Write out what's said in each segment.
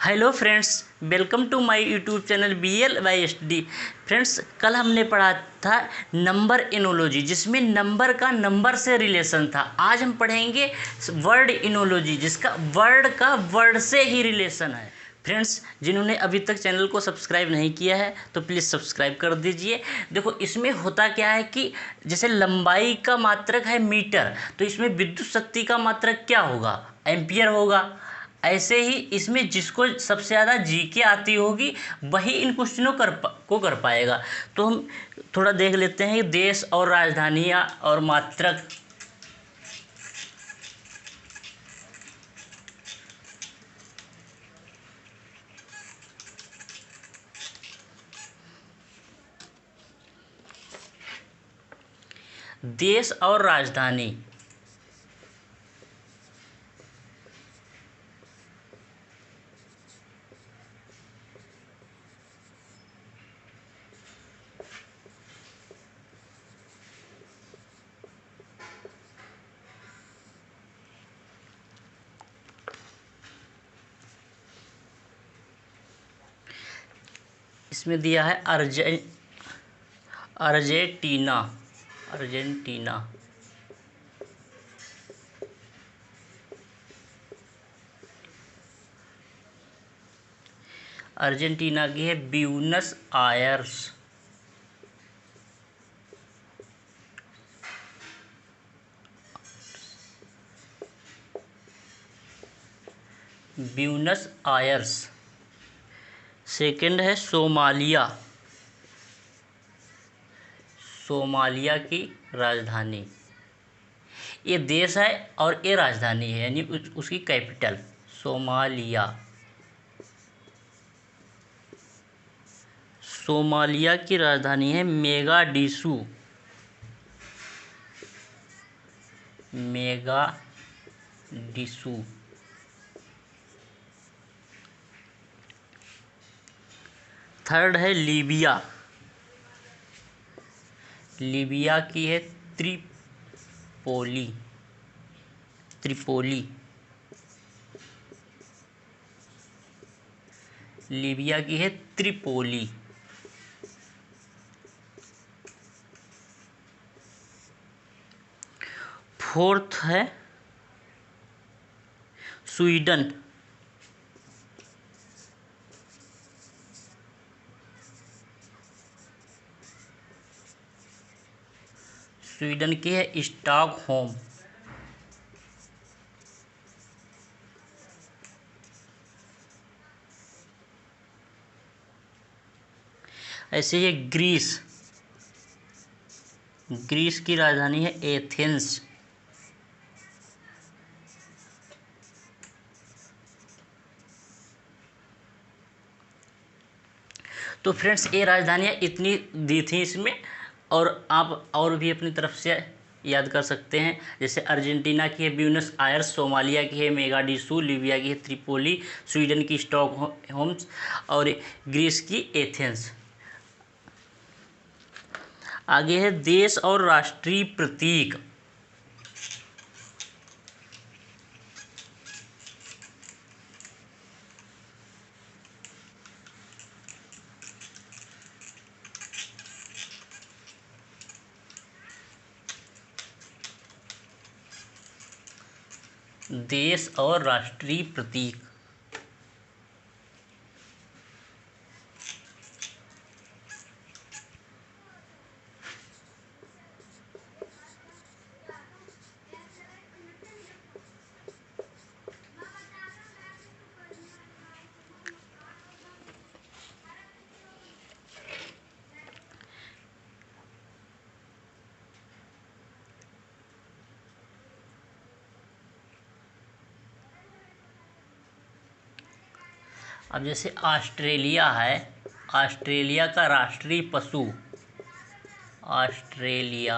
Hello friends, welcome to my YouTube channel BL/SD। Friends, कल हमने पढ़ा था नंबर इनोलॉजी, जिसमें नंबर का नंबर से रिलेशन था। आज हम पढ़ेंगे वर्ड इनोलॉजी, जिसका वर्ड से ही रिलेशन है। फ्रेंड्स, जिन्होंने अभी तक चैनल को सब्सक्राइब नहीं किया है तो प्लीज़ सब्सक्राइब कर दीजिए। देखो, इसमें होता क्या है कि जैसे लंबाई का मात्रक है मीटर, तो इसमें विद्युत शक्ति का मात्रक क्या होगा? एम्पियर होगा। ऐसे ही इसमें जिसको सबसे ज़्यादा जीके आती होगी वही इन क्वेश्चनों को कर पाएगा। तो हम थोड़ा देख लेते हैं देश और राजधानियाँ और मात्रक। देश और राजधानी, इसमें दिया है अर्जेंटीना। अर्जेंटीना अर्जेंटीना की है Buenos Aires. Buenos Aires. Second है सोमालिया। सोमालिया की राजधानी, ये देश है और ये राजधानी है, यानी उसकी कैपिटल सोमालिया। सोमालिया की राजधानी है मेगाडिसू। मेगाडिसू। थर्ड है लीबिया। लीबिया की है त्रिपोली। त्रिपोली। लीबिया की है त्रिपोली। फोर्थ है स्वीडन। स्वीडन की है स्टॉकहोम। ऐसे ही ग्रीस। ग्रीस की राजधानी है एथेंस। तो फ्रेंड्स, ये राजधानियाँ इतनी दी थी इसमें, और आप और भी अपनी तरफ से याद कर सकते हैं। जैसे अर्जेंटीना की है ब्यूनस आयर्स, सोमालिया की है मेगाडिसू, लीबिया की है त्रिपोली, स्वीडन की स्टॉकहोम्स और ग्रीस की एथेंस। आगे है देश और राष्ट्रीय प्रतीक। देश और राष्ट्रीय प्रतीक। अब जैसे ऑस्ट्रेलिया है, ऑस्ट्रेलिया का राष्ट्रीय पशु, ऑस्ट्रेलिया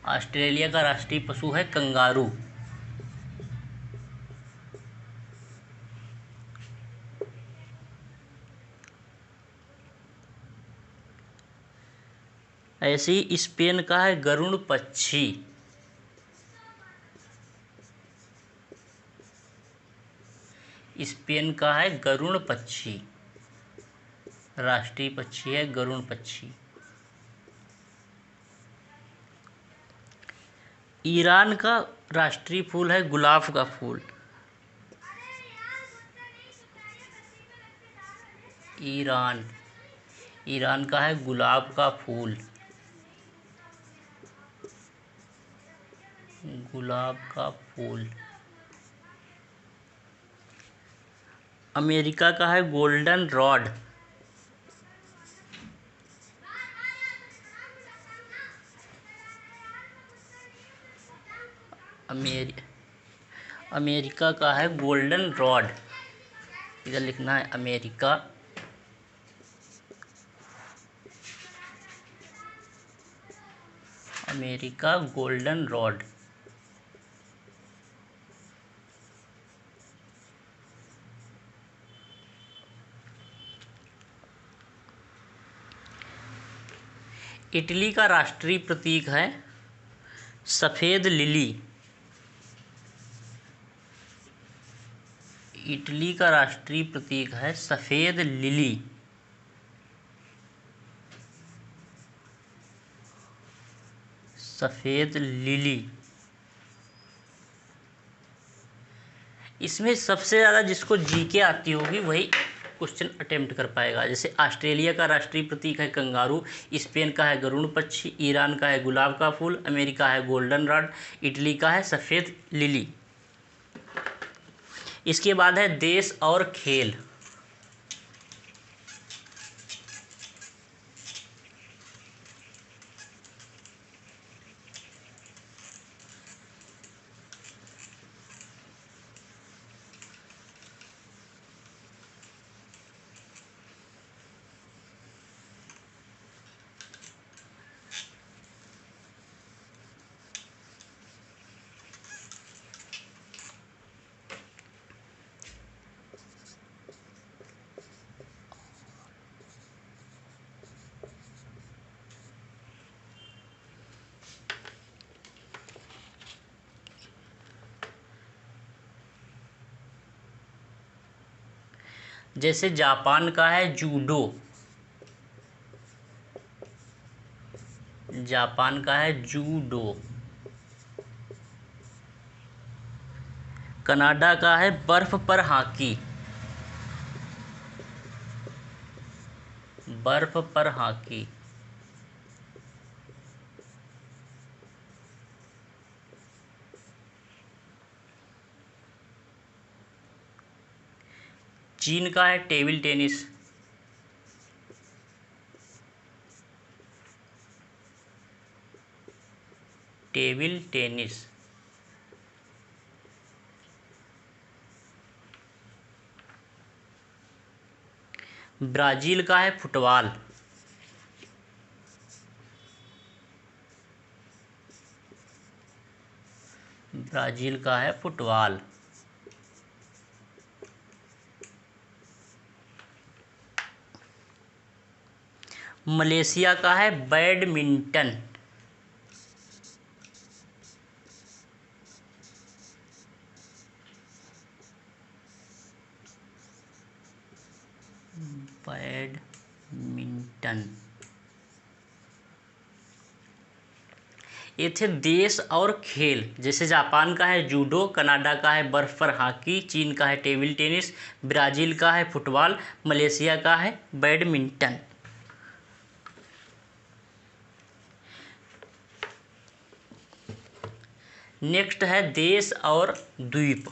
ऑस्ट्रेलिया का राष्ट्रीय पशु है कंगारू। ऐसे ही स्पेन का है गरुड़ पक्षी। स्पेन का है गरुड़ पक्षी, राष्ट्रीय पक्षी है गरुड़ पक्षी। ईरान का राष्ट्रीय फूल है गुलाब का फूल। ईरान का है गुलाब का फूल, गुलाब का फूल। अमेरिका का है गोल्डन रॉड। अमेरिका का है गोल्डन रॉड, इधर लिखना है America. America golden rod. Italy का राष्ट्रीय प्रतीक है सफ़ेद लिली। इटली का राष्ट्रीय प्रतीक है सफ़ेद लिली। सफ़ेद लिली। इसमें सबसे ज़्यादा जिसको जीके आती होगी वही क्वेश्चन अटेम्प्ट कर पाएगा। जैसे ऑस्ट्रेलिया का राष्ट्रीय प्रतीक है कंगारू, स्पेन का है गरुड़ पक्षी, ईरान का है गुलाब का फूल, अमेरिका है गोल्डन रॉड, इटली का है सफ़ेद लिली। इसके बाद है देश और खेल। जैसे जापान का है जूडो। जापान का है जूडो। कनाडा का है बर्फ पर हॉकी। बर्फ पर हॉकी। चीन का है table tennis. Table tennis. Brazil का है फुटबॉल। ब्राज़ील का है फुटबॉल। मलेशिया का है बैडमिंटन। बैडमिंटन। ये थे देश और खेल। जैसे जापान का है जूडो, कनाडा का है बर्फ पर हॉकी, चीन का है टेबल टेनिस, ब्राज़ील का है फुटबॉल, मलेशिया का है बैडमिंटन। नेक्स्ट है देश और द्वीप।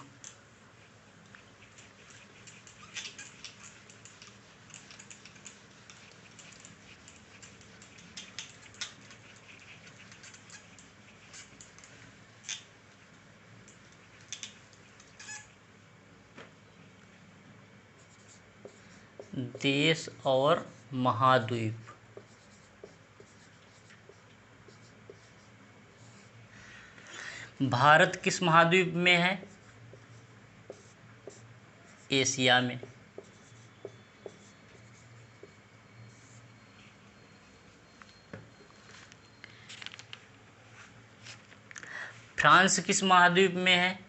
देश और महाद्वीप। भारत किस महाद्वीप में है? एशिया में। फ्रांस किस महाद्वीप में है?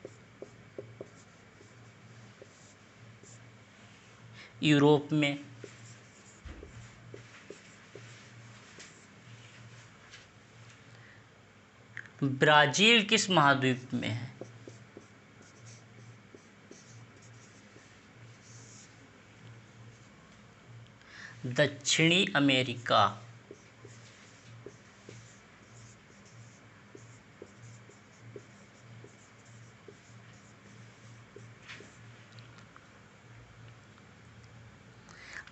यूरोप में। ब्राज़ील किस महाद्वीप में है? दक्षिणी अमेरिका।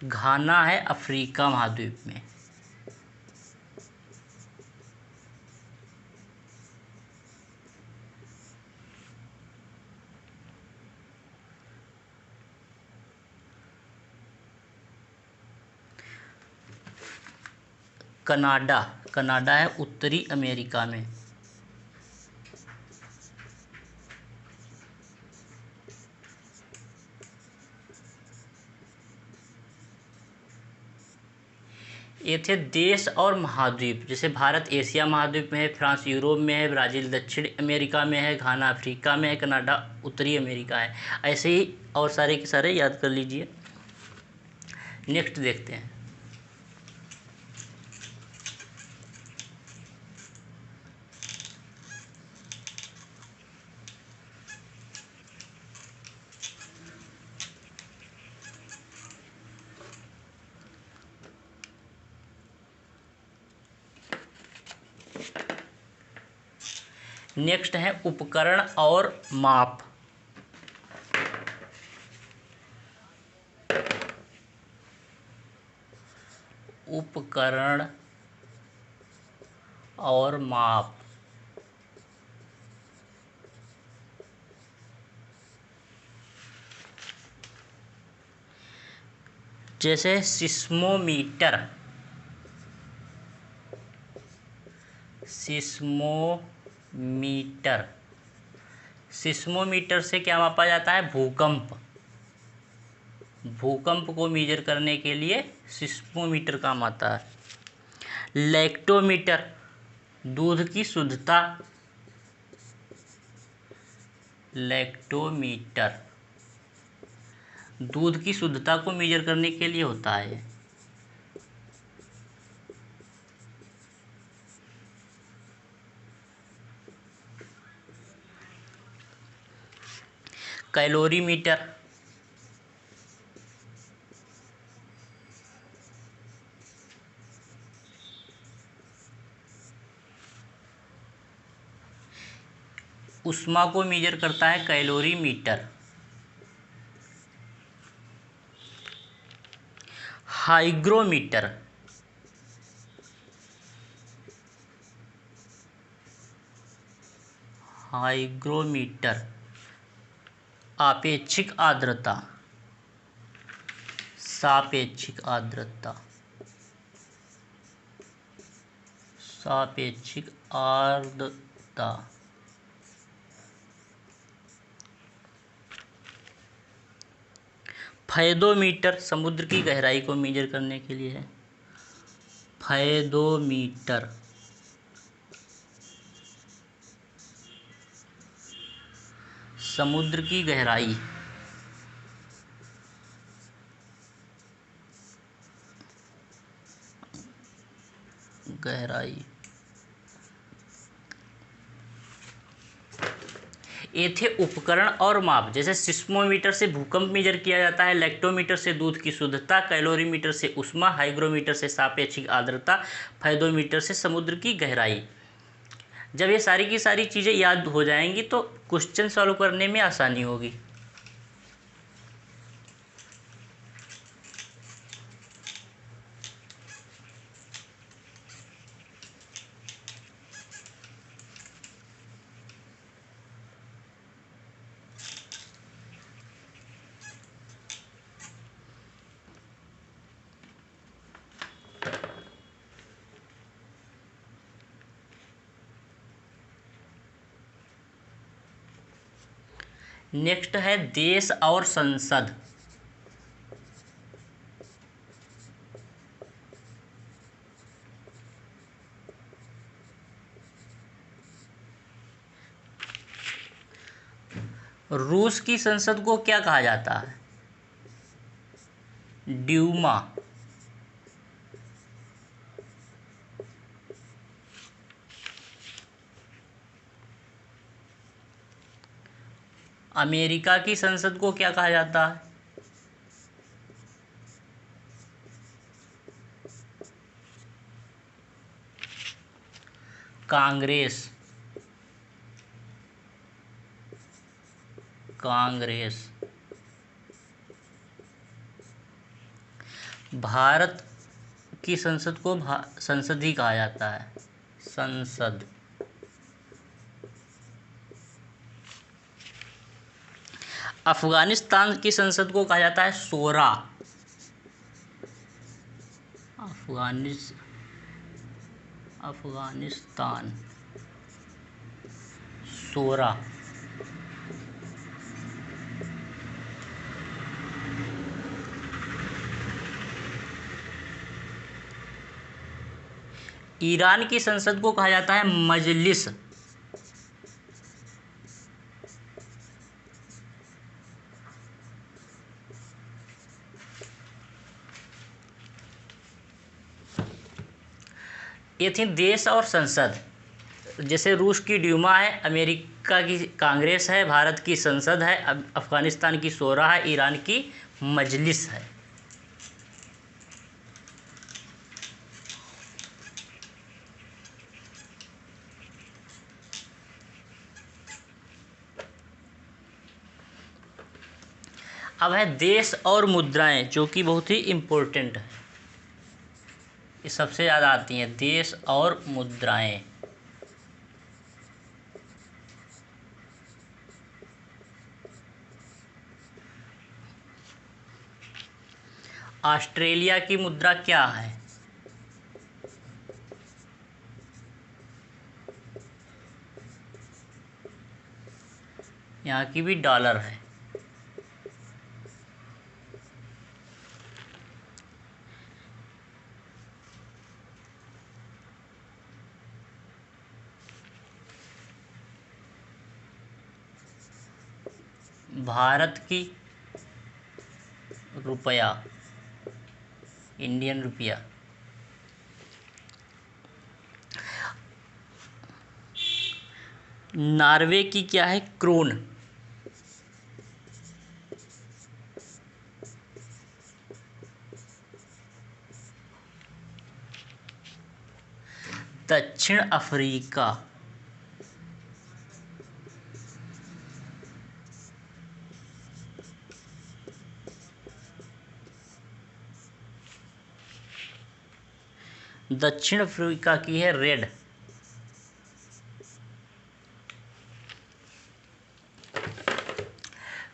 घाना है अफ्रीका महाद्वीप में। कनाडा, कनाडा है उत्तरी अमेरिका में। ये थे देश और महाद्वीप, जैसे भारत एशिया महाद्वीप में है, फ्रांस यूरोप में है, ब्राज़ील दक्षिण अमेरिका में है, घाना अफ्रीका में है, कनाडा उत्तरी अमेरिका है। ऐसे ही और सारे के सारे याद कर लीजिए। नेक्स्ट देखते हैं। नेक्स्ट है उपकरण और माप। उपकरण और माप, जैसे सिस्मोमीटर, सिस्मोमीटर, सिस्मोमीटर से क्या मापा जाता है? भूकंप। भूकंप को मेजर करने के लिए सिस्मोमीटर काम आता है। लैक्टोमीटर, दूध की शुद्धता। लैक्टोमीटर दूध की शुद्धता को मेजर करने के लिए होता है। कैलोरीमीटर, ऊष्मा को मेजर करता है कैलोरीमीटर। हाइग्रोमीटर, हाइग्रोमीटर आपेक्षिक आर्द्रता, सापेक्षिक आर्द्रता, सापेक्षिक आर्द्रता। फेदोमीटर समुद्र की गहराई को मेजर करने के लिए है। फेदोमीटर समुद्र की गहराई, गहराई। ये थे उपकरण और माप, जैसे सिस्मोमीटर से भूकंप मेजर किया जाता है, लैक्टोमीटर से दूध की शुद्धता, कैलोरीमीटर से ऊष्मा, हाइग्रोमीटर से सापेक्षिक आर्द्रता, फेदोमीटर से समुद्र की गहराई। जब ये सारी की सारी चीज़ें याद हो जाएंगी तो क्वेश्चन सॉल्व करने में आसानी होगी। नेक्स्ट है देश और संसद। रूस की संसद को क्या कहा जाता है? ड्यूमा। अमेरिका की संसद को क्या कहा जाता है? कांग्रेस। कांग्रेस। भारत की संसद को संसद ही कहा जाता है, संसद। अफगानिस्तान की संसद को कहा जाता है शोरा। अफगानिस्तान शोरा। ईरान की संसद को कहा जाता है मजलिस। ये थी देश और संसद। जैसे रूस की ड्यूमा है, अमेरिका की कांग्रेस है, भारत की संसद है, अफगानिस्तान की शोरा है, ईरान की मजलिस है। अब है देश और मुद्राएं, जो कि बहुत ही इम्पोर्टेंट है, ये सबसे ज़्यादा आती हैं, देश और मुद्राएं। ऑस्ट्रेलिया की मुद्रा क्या है? यहाँ की भी डॉलर है। भारत की रुपया, इंडियन रुपया। नॉर्वे की क्या है? क्रोन। दक्षिण अफ्रीका। दक्षिण अफ्रीका की है रेड।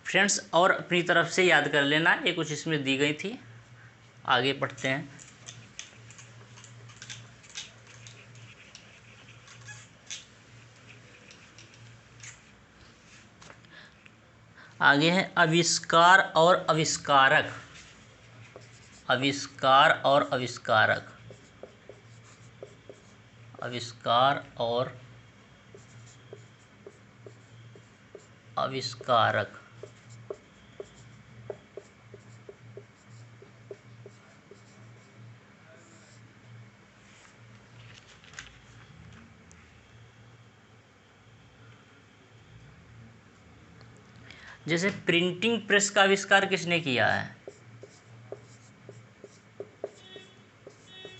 फ्रेंड्स, और अपनी तरफ से याद कर लेना, ये कुछ इसमें दी गई थी। आगे पढ़ते हैं। आगे है आविष्कार और आविष्कारक। आविष्कार और आविष्कारक। आविष्कार और आविष्कारक। जैसे प्रिंटिंग प्रेस का आविष्कार किसने किया है?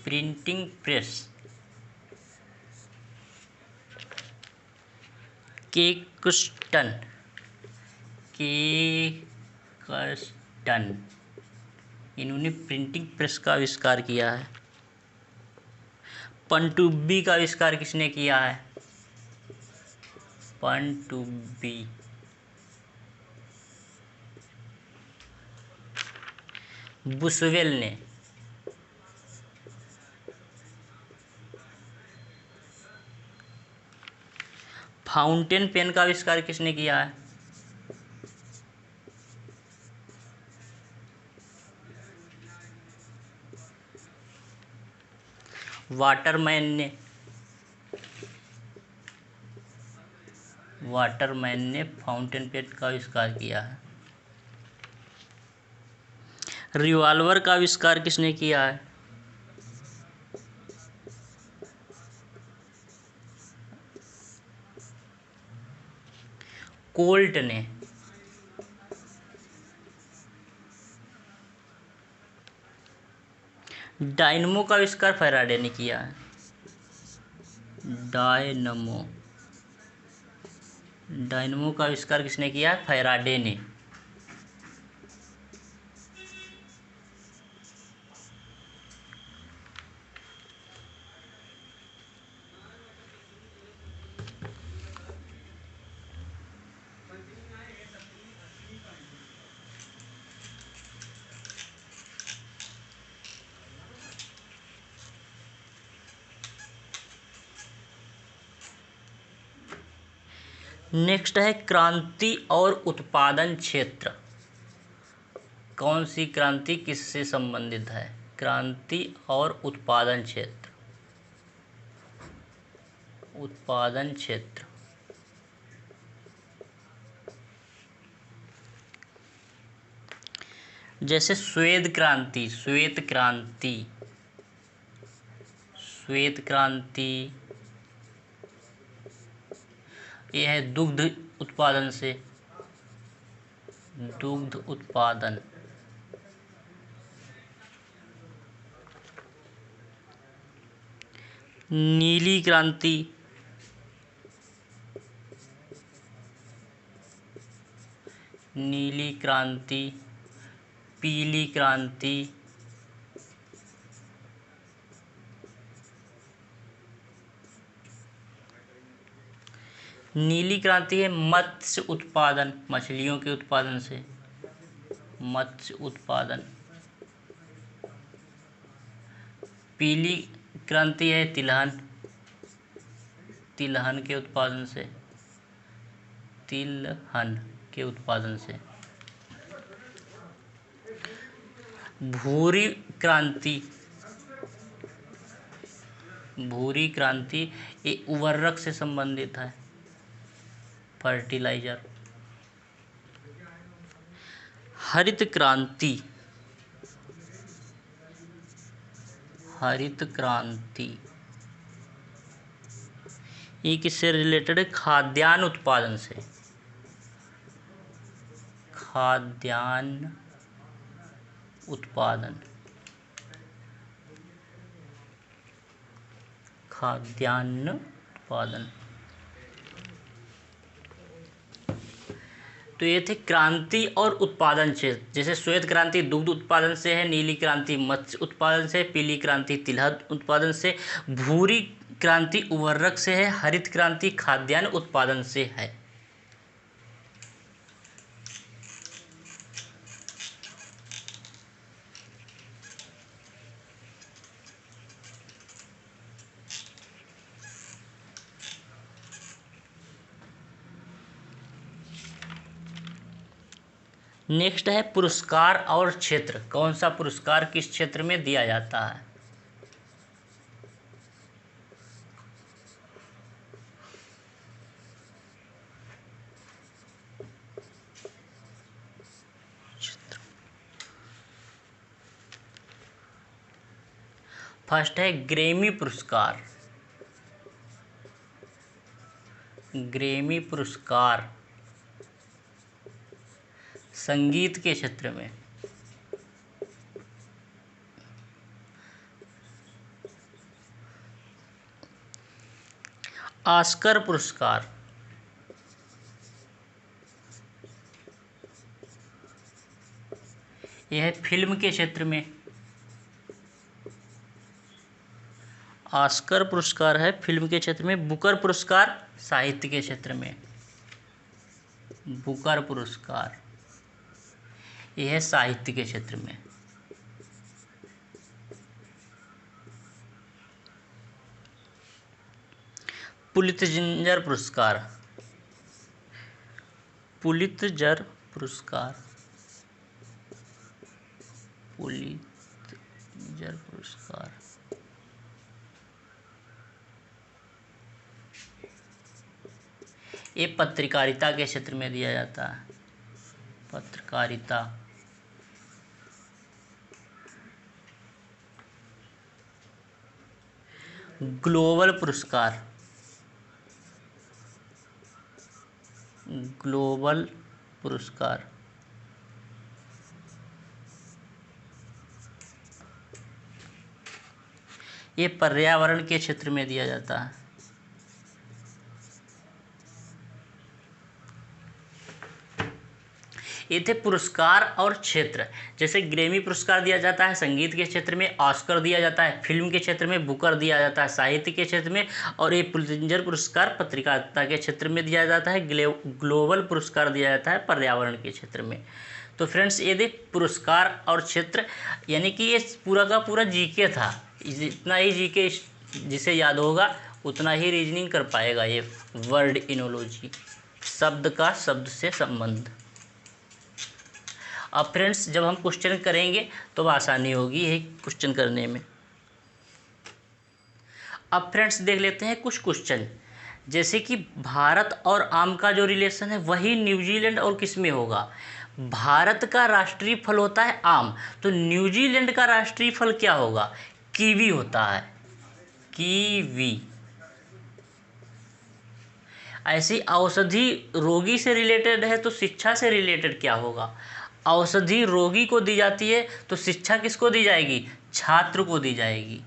Printing press केक्सटन। केक्सटन, इन्होंने प्रिंटिंग प्रेस का आविष्कार किया है। पनडुब्बी का आविष्कार किसने किया है? पनडुब्बी। बुशवेल ने। फाउंटेन पेन का आविष्कार किसने किया है? वाटरमैन ने। वाटरमैन ने फाउंटेन पेन का आविष्कार किया है। रिवॉल्वर का आविष्कार किसने किया है? कोल्ट ने। डायनमो का आविष्कार फैराडे ने किया है। डायनमो डायनमो का आविष्कार किसने किया है? फैराडे ने। नेक्स्ट है क्रांति और उत्पादन क्षेत्र। कौन सी क्रांति किससे संबंधित है? क्रांति और उत्पादन क्षेत्र। उत्पादन क्षेत्र। जैसे श्वेत क्रांति, श्वेत क्रांति, श्वेत क्रांति यह है दुग्ध उत्पादन से, दुग्ध उत्पादन। नीली क्रांति, नीली क्रांति, पीली क्रांति, नीली क्रांति है मत्स्य उत्पादन, मछलियों के उत्पादन से, मत्स्य उत्पादन। पीली क्रांति है तिलहन, तिलहन के उत्पादन से, तिलहन के उत्पादन से। भूरी क्रांति, भूरी क्रांति ये उर्वरक से संबंधित है, फर्टिलाइजर। हरित क्रांति, हरित क्रांति ये किससे रिलेटेड है? खाद्यान्न उत्पादन से, खाद्यान्न उत्पादन, खाद्यान्न उत्पादन। तो ये थे क्रांति और उत्पादन क्षेत्र। जैसे श्वेत क्रांति दुग्ध उत्पादन से है, नीली क्रांति मत्स्य उत्पादन से, पीली क्रांति तिलहन उत्पादन से, भूरी क्रांति उर्वरक से है, हरित क्रांति खाद्यान्न उत्पादन से है। नेक्स्ट है पुरस्कार और क्षेत्र। कौन सा पुरस्कार किस क्षेत्र में दिया जाता है? फर्स्ट है ग्रैमी पुरस्कार, ग्रैमी पुरस्कार संगीत के क्षेत्र में। ऑस्कर पुरस्कार यह है फिल्म के क्षेत्र में। ऑस्कर पुरस्कार है फिल्म के क्षेत्र में। बुकर पुरस्कार साहित्य के क्षेत्र में, बुकर पुरस्कार यह है साहित्य के क्षेत्र में। पुलित्जर पुरस्कार, पुलित्जर पुरस्कार, पुलित्जर पुरस्कार ये पत्रकारिता के क्षेत्र में दिया जाता है, पत्रकारिता। ग्लोबल पुरस्कार, ग्लोबल पुरस्कार। ये पर्यावरण के क्षेत्र में दिया जाता है। ये थे पुरस्कार और क्षेत्र। जैसे ग्रैमी पुरस्कार दिया जाता है संगीत के क्षेत्र में, ऑस्कर दिया जाता है फिल्म के क्षेत्र में, बुकर दिया जाता है साहित्य के क्षेत्र में, और ये पुलित्जर पुरस्कार पत्रकारिता के क्षेत्र में दिया जाता है। ग्लोबल पुरस्कार दिया जाता है पर्यावरण के क्षेत्र में। तो फ्रेंड्स ये देख पुरस्कार और क्षेत्र, यानी कि ये पूरा का पूरा जीके था। जितना ही जीके जिसे याद होगा उतना ही रीजनिंग कर पाएगा। ये वर्ड इनोलॉजी, शब्द का शब्द से संबंध। अब फ्रेंड्स जब हम क्वेश्चन करेंगे तो आसानी होगी यही क्वेश्चन करने में। अब फ्रेंड्स देख लेते हैं कुछ क्वेश्चन। जैसे कि भारत और आम का जो रिलेशन है वही न्यूजीलैंड और किस में होगा। भारत का राष्ट्रीय फल होता है आम, तो न्यूजीलैंड का राष्ट्रीय फल क्या होगा? कीवी होता है, कीवी। ऐसी औषधि रोगी से रिलेटेड है तो शिक्षा से रिलेटेड क्या होगा? औषधि रोगी को दी जाती है तो शिक्षा किसको दी जाएगी? छात्र को दी जाएगी।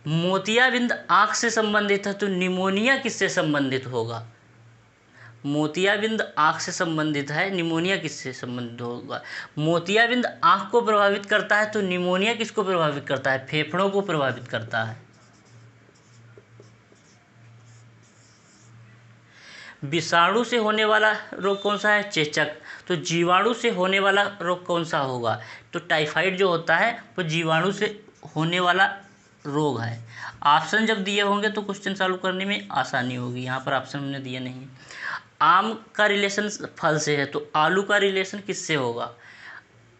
मोतियाबिंद आँख से संबंधित है तो निमोनिया किससे संबंधित होगा? मोतियाबिंद आँख से संबंधित है, निमोनिया किससे संबंधित होगा? मोतियाबिंद आँख को प्रभावित करता है तो निमोनिया किसको प्रभावित करता है? फेफड़ों को प्रभावित करता है। विषाणु से होने वाला रोग कौन सा है? चेचक। तो जीवाणु से होने वाला रोग कौन सा होगा? तो टाइफाइड जो होता है वो जीवाणु से होने वाला रोग है। ऑप्शन जब दिए होंगे तो क्वेश्चन सॉल्व करने में आसानी होगी। यहाँ पर ऑप्शन हमने दिए नहीं। आम का रिलेशन फल से है तो आलू का रिलेशन किससे होगा?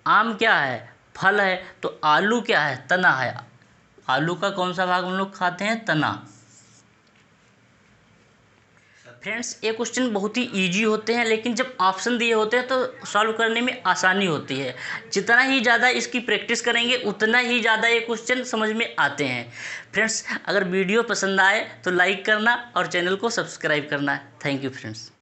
आम क्या है? फल है। तो आलू क्या है? तना है। आलू का कौन सा भाग हम लोग खाते हैं? तना। फ्रेंड्स ये क्वेश्चन बहुत ही इजी होते हैं, लेकिन जब ऑप्शन दिए होते हैं तो सॉल्व करने में आसानी होती है। जितना ही ज़्यादा इसकी प्रैक्टिस करेंगे उतना ही ज़्यादा ये क्वेश्चन समझ में आते हैं। फ्रेंड्स अगर वीडियो पसंद आए तो लाइक करना और चैनल को सब्सक्राइब करना। Thank you friends.